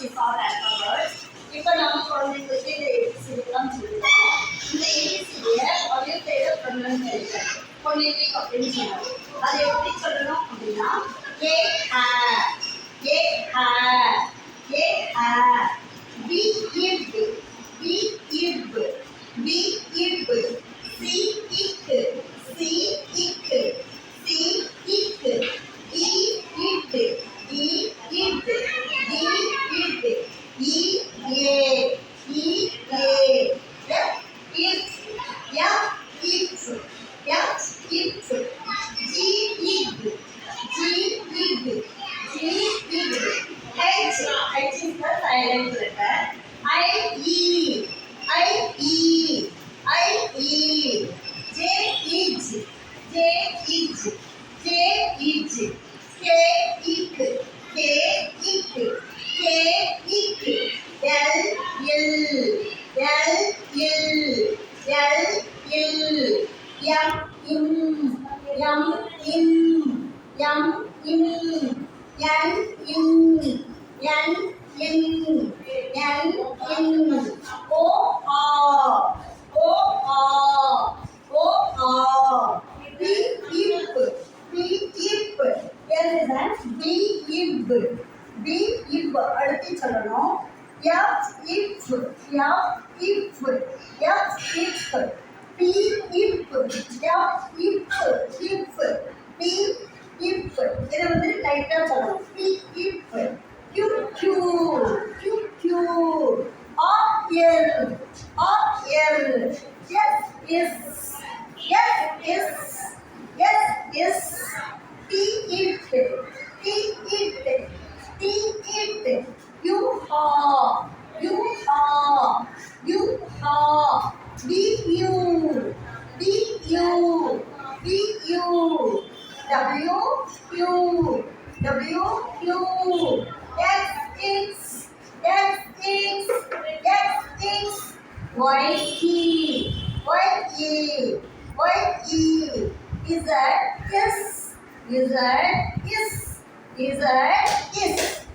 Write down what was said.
is our alphabet. இப்போ நம்ம குழந்தைங்களுக்கு இந்த ABCD எல்லாம் சொல்லிருக்கோம். இந்த ABCD-ய ஒரே பேர ப்ரொனன்சியேட் ஃபோனெட்டிக் அப்படின்னு சொல்லுவோம். அது எப்படி சொல்லணும் அப்படின்னா A A A A A A B ib B ib B ib C ik C ik C ik E id E id D id E a E a F if F if F if G ig G ig G ig H H is the silent letter I e I e I e J is J is J is K ik K ik K ik L L L L L L M M M M M N N N N N N O R O R O R B if B if எழுதுறேன் B if B if அடுத்து சொல்லணும் F if F if F if P if F if P if இதை வந்து லைட்டா சொல்லணும் P if Q Q Q Q R L R L S is S is S is T if T if T if U R U R U R B U B U B U W Q W Q X X X X X X Y E Y E Y E Z S Z S Z S